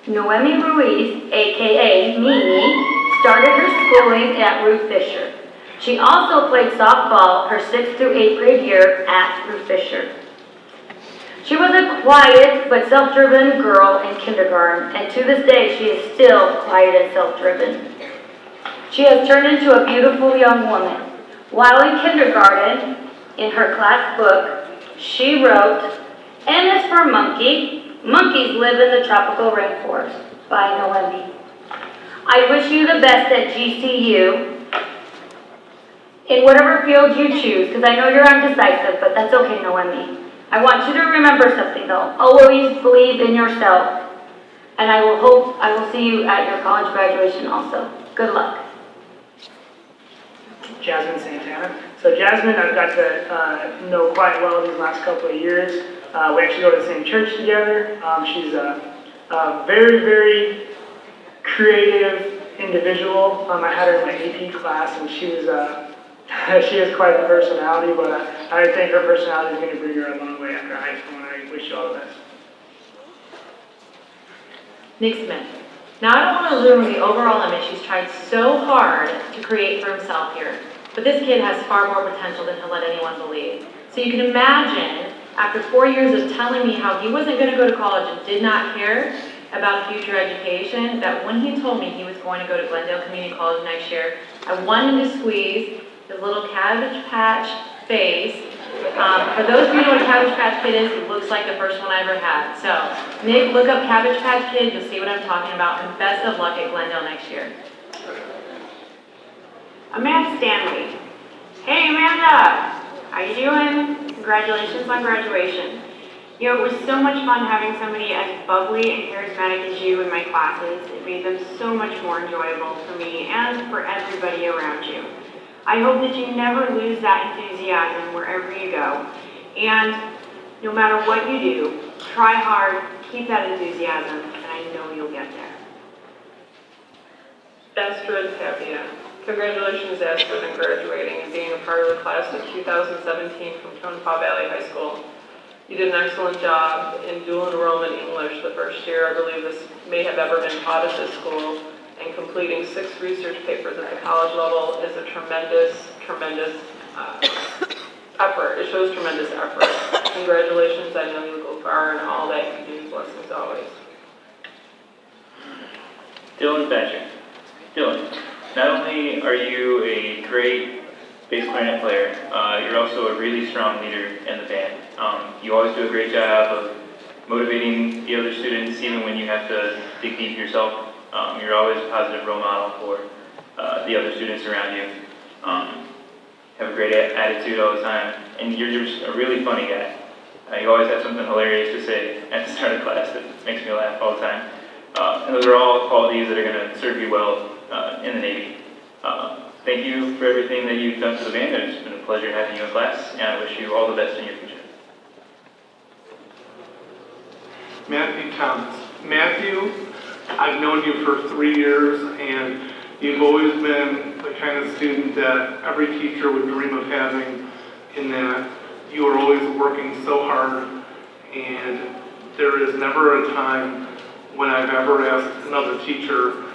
Noemi Ruiz, aka Mimi, started her schooling at Ruth Fisher. She also played softball her 6th through 8th grade year at Ruth Fisher. She was a quiet but self-driven girl in kindergarten, and to this day she is still quiet and self-driven. She has turned into a beautiful young woman. While in kindergarten, in her class book, she wrote, N is for monkey. Monkeys live in the tropical rainforest, by Noemi. I wish you the best at GCU, in whatever field you choose, because I know you're undecisive, but that's okay, Noemi. I want you to remember something though. Always believe in yourself. And I will see you at your college graduation also. Good luck. Jasmine Santana. So Jasmine, I've got to know quite well these last couple of years. We actually go to the same church together. She's a very, very creative individual. I had her in my AP class, and she has quite a personality, but I think her personality is going to bring her a long way after high school, and I wish you all the best. Nick Smith. Now, I don't want to ruin the overall image he's tried so hard to create for himself here, but this kid has far more potential than he'll let anyone believe. So you can imagine, after 4 years of telling me how he wasn't going to go to college and did not care about future education, that when he told me he was going to go to Glendale Community College next year, I wanted to squeeze his little Cabbage Patch face. For those of you who know what a Cabbage Patch Kid is, he looks like the first one I ever had. So, Nick, look up Cabbage Patch Kid, you'll see what I'm talking about, and best of luck at Glendale next year. Amanda Stanley. Hey, Amanda! How you doing? Congratulations on graduation. You know, it was so much fun having somebody as bubbly and charismatic as you in my classes. It made them so much more enjoyable for me and for everybody around you. I hope that you never lose that enthusiasm wherever you go. And no matter what you do, try hard, keep that enthusiasm, and I know you'll get there. Astrid Tapia. Congratulations, Astrid, on graduating and being a part of the class of 2017 from Tonopah Valley High School. You did an excellent job in dual enrollment English the first year. I believe this may have ever been taught at this school. And completing 6 research papers at the college level is a tremendous effort. It shows tremendous effort. Congratulations, I know you'll go far in all that you do. Blessings always. Dylan Thatcher. Dylan, not only are you a great bass clarinet player, you're also a really strong leader in the band. You always do a great job of motivating the other students, even when you have to dig deep yourself. You're always a positive role model for the other students around you. Have a great attitude all the time, and you're just a really funny guy. You always have something hilarious to say at the start of class that makes me laugh all the time. And those are all qualities that are going to serve you well in the Navy. Thank you for everything that you've done for the band. It's been a pleasure having you in class, and I wish you all the best in your future. Matthew Thomas. Matthew, I've known you for 3 years, and you've always been the kind of student that every teacher would dream of having, in that you are always working so hard, and there is never a time when I've ever asked another teacher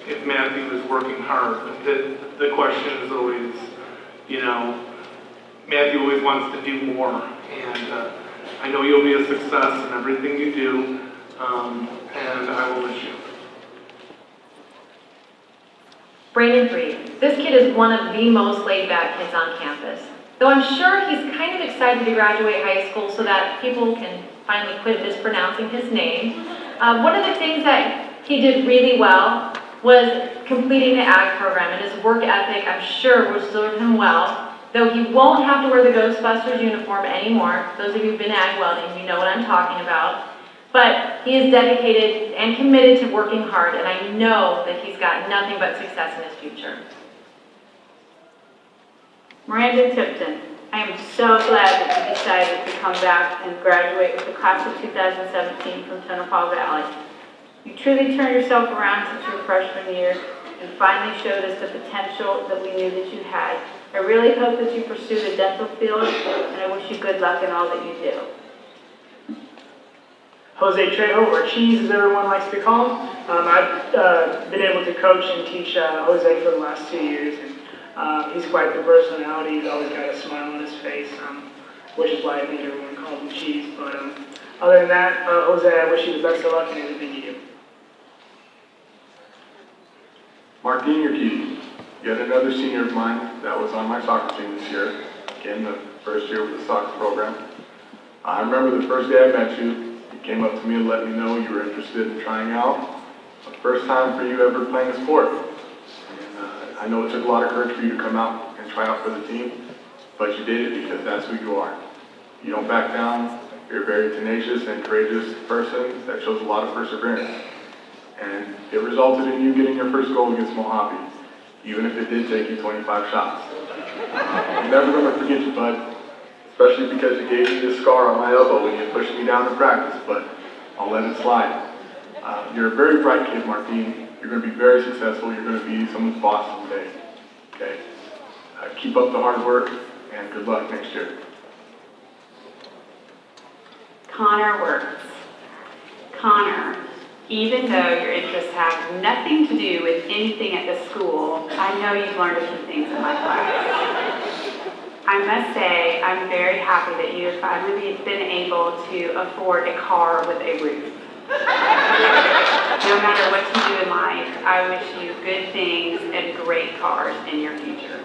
if Matthew is working hard. The question is always, you know, Matthew always wants to do more, and I know you'll be a success in everything you do, and I will miss you. Brandon Freed. This kid is one of the most laid-back kids on campus. Though I'm sure he's kind of excited to graduate high school so that people can finally quit mispronouncing his name. One of the things that he did really well was completing the ag program, and his work ethic, I'm sure, will serve him well. Though he won't have to wear the Ghostbusters uniform anymore. Those of you who've been ag welding, you know what I'm talking about. But he is dedicated and committed to working hard, and I know that he's got nothing but success in his future. Miranda Tipton, I am so glad that you decided to come back and graduate with the class of 2017 from Tonopah Valley. You truly turned yourself around since your freshman year and finally showed us the potential that we knew that you had. I really hope that you pursue the dental field, and I wish you good luck in all that you do. Jose Trejo, or Cheese as everyone likes to call him. I've been able to coach and teach Jose for the last 2 years, and he's quite the personality. He's always got a smile on his face, which is why I think everyone calls him Cheese. But other than that, Jose, I wish you the best of luck in everything you do. Martine Urquidy, yet another senior of mine that was on my soccer team this year, again, the first year with the soccer program. I remember the first day I met you. You came up to me and let me know you were interested in trying out. The first time for you ever playing a sport. And I know it took a lot of courage for you to come out and try out for the team, but you did it because that's who you are. You don't back down. You're a very tenacious and courageous person that shows a lot of perseverance. And it resulted in you getting your first goal against Mojave, even if it did take you 25 shots. I'm never going to forget you, bud. Especially because you gave me this scar on my elbow when you pushed me down to practice, but I'll let it slide. You're a very bright kid, Martine. You're going to be very successful. You're going to be someone's boss someday. Okay? Keep up the hard work, and good luck next year. Connor Works. Connor, Even though your interests have nothing to do with anything at the school, I know you've learned a few things in my class. I must say, I'm very happy that you have finally been able to afford a car with a roof. No matter what you do in life, I wish you good things and great cars in your future.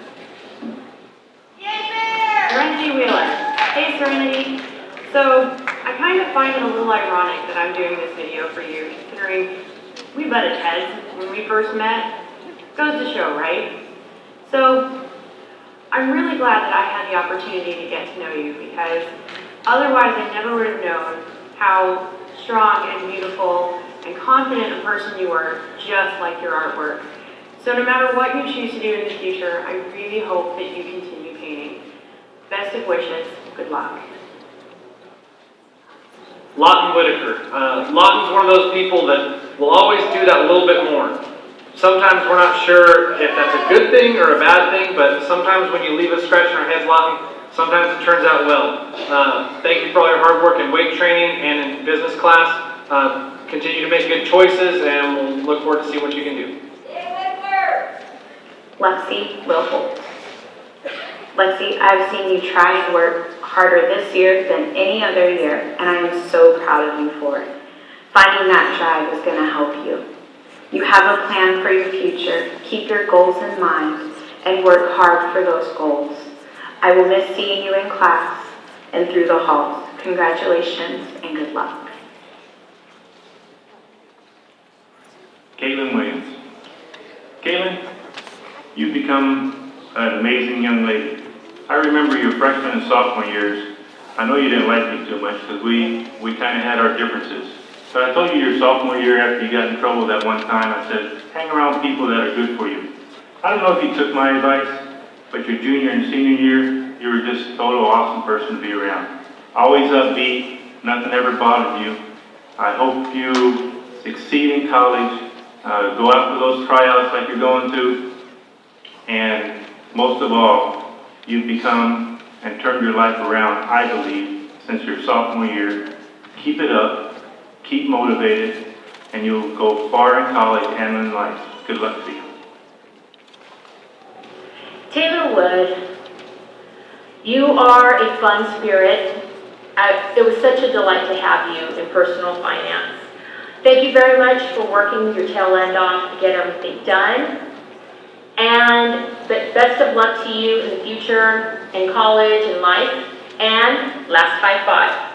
Serenity Wheeler. Hey, Serenity. So, I kind of find it a little ironic that I'm doing this video for you, considering we butted heads when we first met. Goes to show, right? So, I'm really glad that I had the opportunity to get to know you, because otherwise I never would have known how strong and beautiful and confident a person you are, just like your artwork. So no matter what you choose to do in the future, I really hope that you continue painting. Best of wishes. Good luck. Lawton Whitaker. Lawton's one of those people that will always do that little bit more. Sometimes we're not sure if that's a good thing or a bad thing, but sometimes when you leave us scratching our heads, Lawton, sometimes it turns out well. Thank you for all your hard work in weight training and in business class. Continue to make good choices, and we'll look forward to see what you can do. Lexi Wilholt. Lexi, I've seen you try and work harder this year than any other year, and I am so proud of you for it. Finding that drive is going to help you. You have a plan for your future. Keep your goals in mind and work hard for those goals. I will miss seeing you in class and through the halls. Congratulations and good luck. Caitlin Williams. Caitlin, you've become an amazing young lady. I remember your freshman and sophomore years. I know you didn't like me too much because we kind of had our differences. So I told you your sophomore year after you got in trouble that one time, I said, hang around people that are good for you. I don't know if you took my advice, but your junior and senior year, you were just a total awesome person to be around. Always upbeat, nothing ever bothered you. I hope you succeed in college, go out for those tryouts like you're going to, and most of all, you've become and turned your life around, I believe, since your sophomore year. Keep it up, keep motivated, and you'll go far in college and in life. Good luck to you. Taylor Wood, you are a fun spirit. It was such a delight to have you in personal finance. Thank you very much for working your tail end off to get everything done. And best of luck to you in the future, in college, in life, and last high five.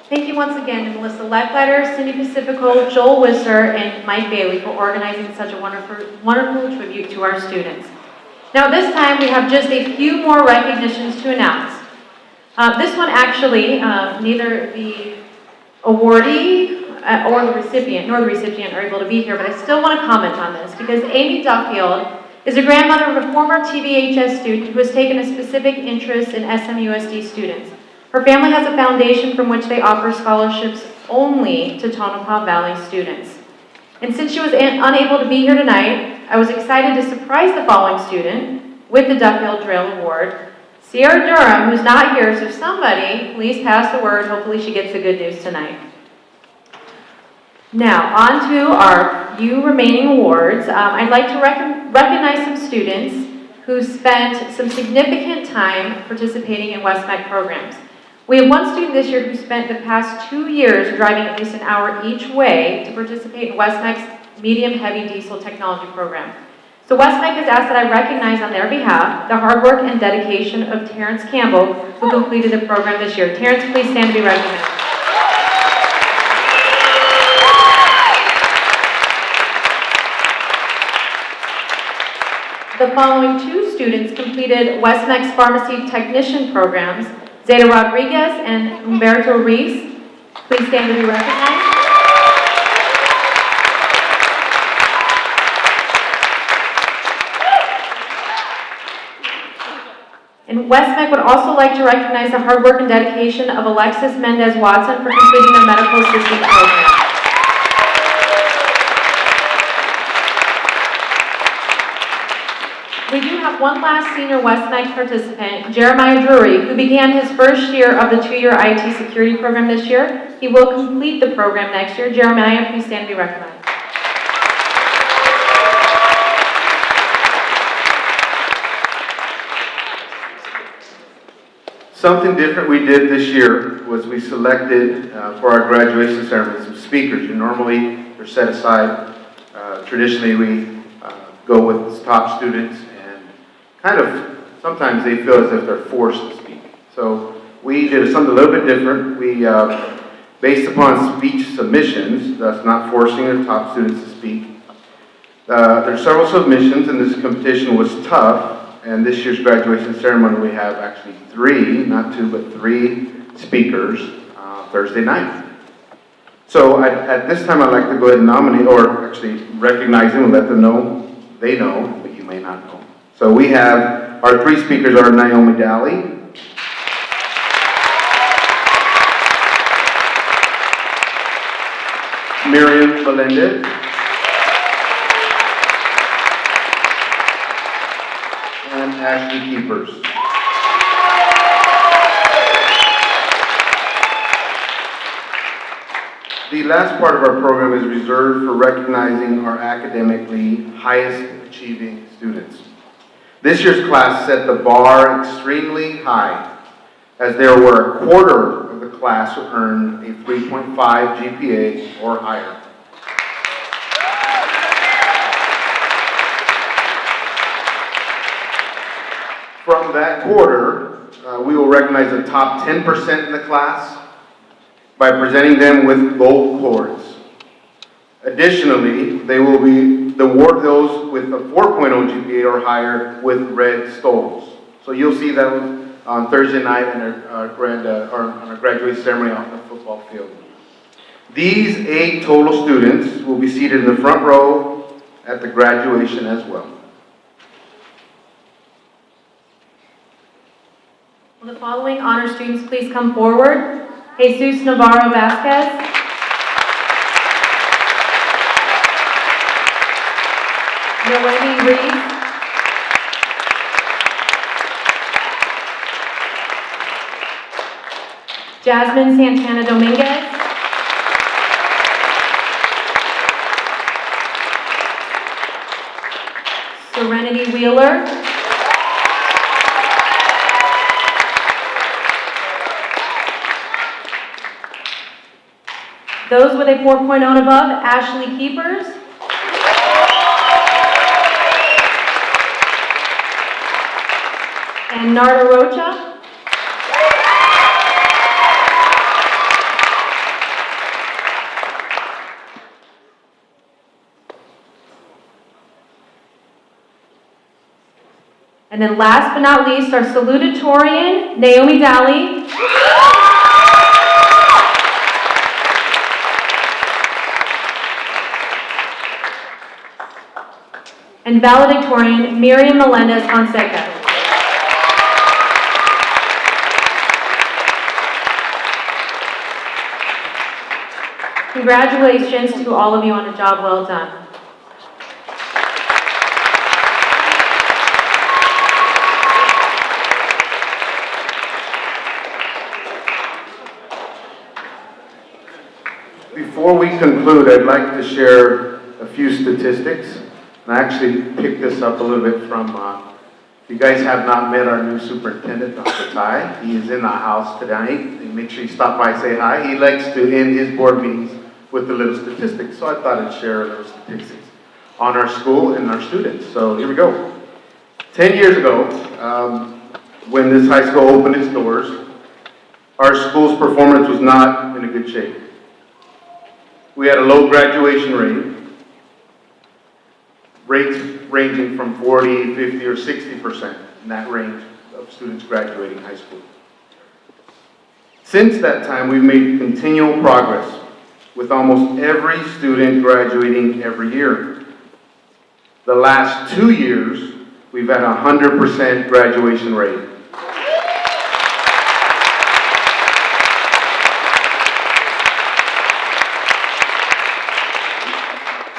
Thank you once again to Melissa Leckleiter, Cindy Pacifico, Joel Wisser, and Mike Bailey for organizing such a wonderful tribute to our students. Now this time we have just a few more recognitions to announce. This one actually, neither the awardee nor the recipient are able to be here, but I still want to comment on this because Amy Duffield is a grandmother of a former TVHS student who has taken a specific interest in SMUSD students. Her family has a foundation from which they offer scholarships only to Tonopah Valley students. And since she was unable to be here tonight, I was excited to surprise the following student with the Duffield Drill Award, Sierra Durham, who's not here, so somebody please pass the word. Hopefully she gets the good news tonight. Now, on to our few remaining awards. I'd like to recognize some students who spent some significant time participating in WestMech programs. We have one student this year who spent the past 2 years driving at least an hour each way to participate in WestMech's medium-heavy diesel technology program. So WestMech has asked that I recognize on their behalf the hard work and dedication of Terrence Campbell, who completed the program this year. Terrence, please stand to be recognized. The following two students completed WestMech's pharmacy technician programs, Zeta Rodriguez and Humberto Reese. Please stand to be recognized. And WestMech would also like to recognize the hard work and dedication of Alexis Mendez-Watson for completing the medical assisting program. one last senior West Night participant, Jeremiah Drury, who began his first year of the 2-year IT security program this year. He will complete the program next year. Jeremiah, please stand and be recognized. Something different we did this year was we selected for our graduation ceremony some speakers. Normally they're set aside. Traditionally we go with top students, and kind of sometimes they feel as if they're forced to speak. So we did something a little bit different. We, based upon speech submissions, thus not forcing our top students to speak. There are several submissions, and this competition was tough. And this year's graduation ceremony, we have actually 3, not 2, but 3 speakers Thursday night. So at this time, I'd like to go ahead and nominate, or actually recognize them and let them know they know, but you may not know. So we have, our 3 speakers are Naomi Daly, Miriam Melendez, and Ashley Keepers. The last part of our program is reserved for recognizing our academically highest achieving students. This year's class set the bar extremely high, as there were a quarter of the class who earned a 3.5 GPA or higher. From that quarter, we will recognize the top 10% in the class by presenting them with gold cords. Additionally, they will be award those with a 4.0 GPA or higher with red stoles. So you'll see that on Thursday night in our on our graduation ceremony on the football field. These 8 total students will be seated in the front row at the graduation as well. Will the following honor students please come forward? Jesus Navarro Vasquez, Noemi Reed, Jasmine Santana Dominguez, Serenity Wheeler, those with a 4.0 and above, Ashley Keepers, and Narda Rocha. And then last but not least, our salutatorian, Naomi Daly. And valedictorian, Miriam Melendez Fonseca. Congratulations to all of you on a job well done. Before we conclude, I'd like to share a few statistics. I actually picked this up a little bit from, if you guys have not met our new superintendent, Dr. Ty, he is in the house tonight. And make sure you stop by and say hi. He likes to end his board meetings with a little statistics, so I thought I'd share a little statistics on our school and our students. So here we go. 10 years ago, when this high school opened its doors, our school's performance was not in a good shape. We had a low graduation rate, rates ranging from 40, 50, or 60% in that range of students graduating high school. Since that time, we've made continual progress with almost every student graduating every year. The last 2 years, we've had a 100% graduation rate.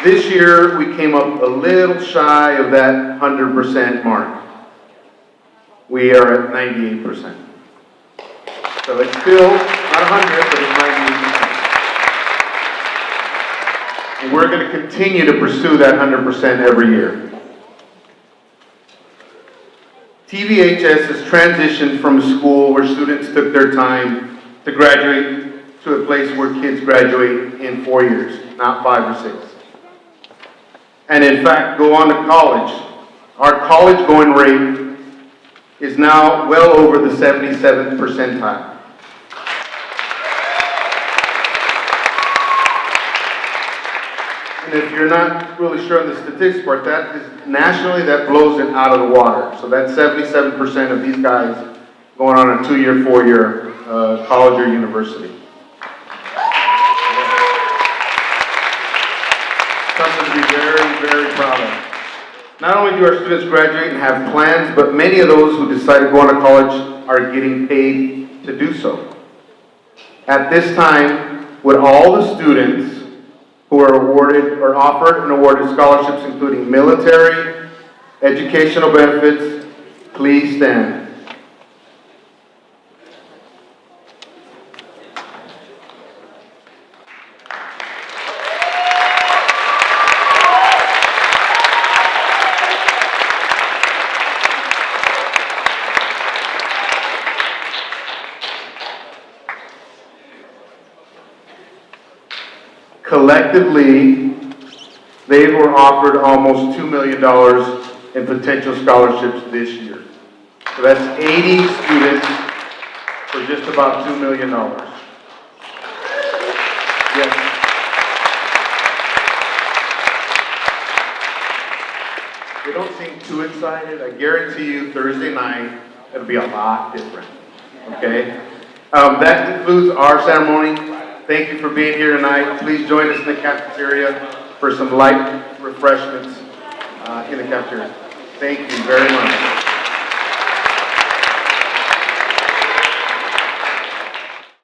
This year, we came up a little shy of that 100% mark. we are at 98%. So it's still not 100, but it's 98%. And we're going to continue to pursue that 100% every year. TVHS has transitioned from a school where students took their time to graduate to a place where kids graduate in 4 years, not 5 or 6. And in fact, go on to college. Our college going rate is now well over the 77th percentile. And if you're not really sure on the statistics part, that is nationally, that blows it out of the water. So that's 77% of these guys going on a 2-year, 4-year college or university. Something to be very, very proud of. Not only do our students graduate and have plans, but many of those who decide to go on to college are getting paid to do so. At this time, would all the students who are awarded or offered and awarded scholarships including military, educational benefits, please stand. Collectively, they were offered almost $2 million in potential scholarships this year. So that's 80 students for just about $2 million. Yes. They don't seem too excited. I guarantee you Thursday night, it'll be a lot different. Okay? That concludes our ceremony. Thank you for being here tonight. Please join us in the cafeteria for some light refreshments in the cafeteria. Thank you very much.